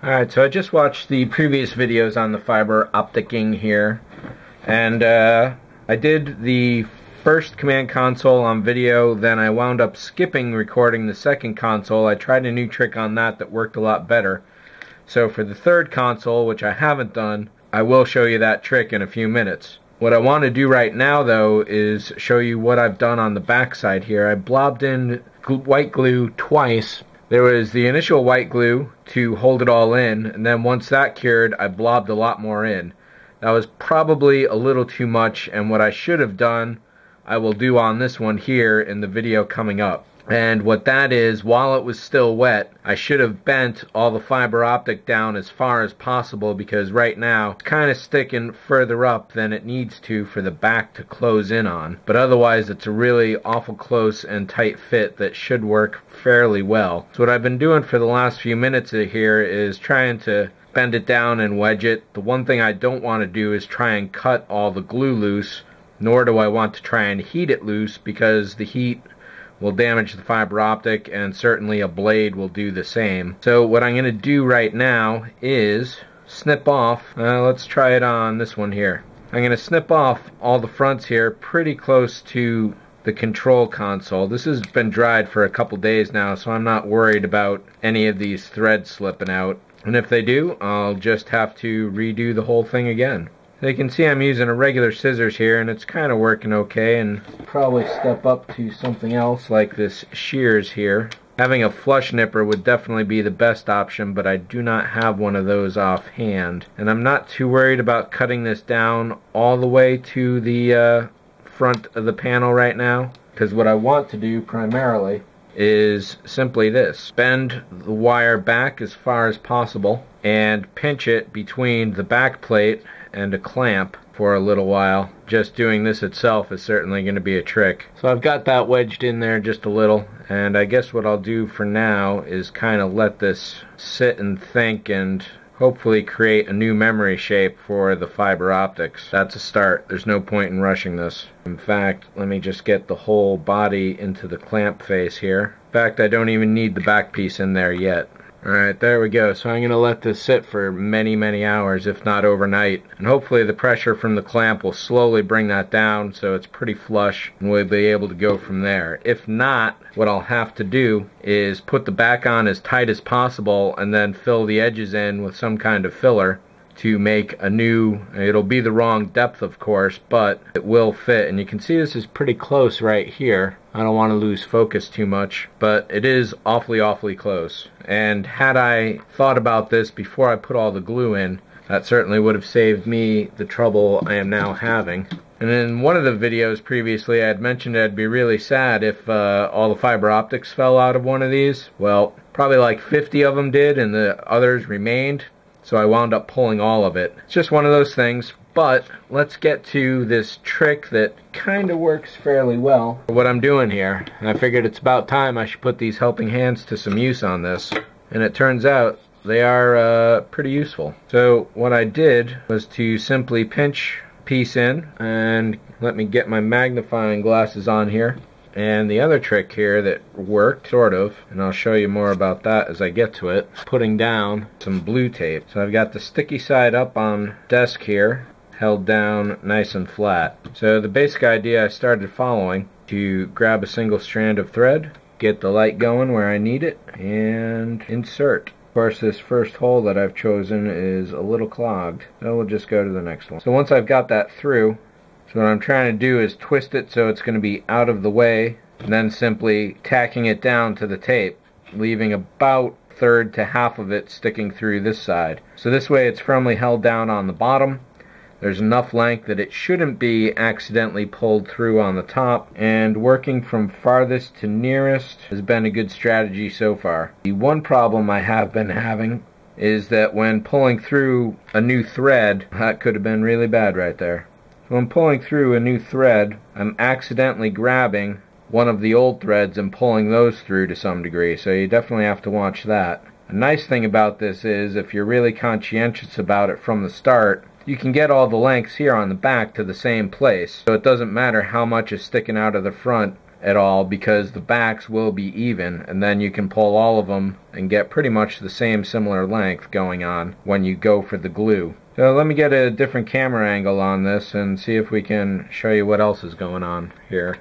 Alright, so I just watched the previous videos on the fiber opticking here, and I did the first command console on video, then I wound up skipping recording the second console. I tried a new trick on that worked a lot better. So for the third console, which I haven't done, I will show you that trick in a few minutes. What I want to do right now though is show you what I've done on the back side here. I blobbed in white glue twice. There was the initial white glue to hold it all in, and then once that cured, I blobbed a lot more in. That was probably a little too much, and what I should have done, I will do on this one here in the video coming up. And what that is, while it was still wet, I should have bent all the fiber optic down as far as possible, because right now it's kind of sticking further up than it needs to for the back to close in on. But otherwise it's a really awful close and tight fit that should work fairly well. So what I've been doing for the last few minutes here is trying to bend it down and wedge it. The one thing I don't want to do is try and cut all the glue loose, nor do I want to try and heat it loose, because the heat will damage the fiber optic, and certainly a blade will do the same. So what I'm going to do right now is snip off, let's try it on this one here. I'm going to snip off all the fronts here pretty close to the control console. This has been dried for a couple days now, so I'm not worried about any of these threads slipping out. And if they do, I'll just have to redo the whole thing again. So you can see I'm using a regular scissors here, and it's kind of working okay, and probably step up to something else like this shears here. Having a flush nipper would definitely be the best option, but I do not have one of those offhand. And I'm not too worried about cutting this down all the way to the front of the panel right now, because what I want to do primarily is simply this: bend the wire back as far as possible and pinch it between the back plate and a clamp for a little while. Just doing this itself is certainly going to be a trick. So I've got that wedged in there just a little, and I guess what I'll do for now is kind of let this sit and think and hopefully create a new memory shape for the fiber optics. That's a start. There's no point in rushing this. In fact, let me just get the whole body into the clamp face here. In fact, I don't even need the back piece in there yet. Alright, there we go. So I'm going to let this sit for many hours, if not overnight. And hopefully the pressure from the clamp will slowly bring that down so it's pretty flush, and we'll be able to go from there. If not, what I'll have to do is put the back on as tight as possible and then fill the edges in with some kind of filler to make a new, it'll be the wrong depth of course, but it will fit. And you can see this is pretty close right here. I don't want to lose focus too much, but it is awfully close. And had I thought about this before I put all the glue in, that certainly would have saved me the trouble I am now having. And in one of the videos previously I had mentioned I'd be really sad if all the fiber optics fell out of one of these. Well, probably like 50 of them did, and the others remained. So I wound up pulling all of it. It's just one of those things, but let's get to this trick that kind of works fairly well. What I'm doing here, and I figured it's about time I should put these helping hands to some use on this. And it turns out they are pretty useful. So what I did was to simply pinch a piece in, and let me get my magnifying glasses on here. And the other trick here that worked, sort of, and I'll show you more about that as I get to it, putting down some blue tape. So I've got the sticky side up on desk here, held down nice and flat. So the basic idea I started following, to grab a single strand of thread, get the light going where I need it, and insert. Of course, this first hole that I've chosen is a little clogged, so we'll just go to the next one. So once I've got that through, so what I'm trying to do is twist it so it's going to be out of the way, and then simply tacking it down to the tape, leaving about a third to half of it sticking through this side. So this way it's firmly held down on the bottom. There's enough length that it shouldn't be accidentally pulled through on the top, and working from farthest to nearest has been a good strategy so far. The one problem I have been having is that when pulling through a new thread, that could have been really bad right there. When pulling through a new thread, I'm accidentally grabbing one of the old threads and pulling those through to some degree, so you definitely have to watch that. A nice thing about this is, if you're really conscientious about it from the start, you can get all the lengths here on the back to the same place, so it doesn't matter how much is sticking out of the front. at all, because the backs will be even, and then you can pull all of them and get pretty much the same similar length going on when you go for the glue. So let me get a different camera angle on this and see if we can show you what else is going on here.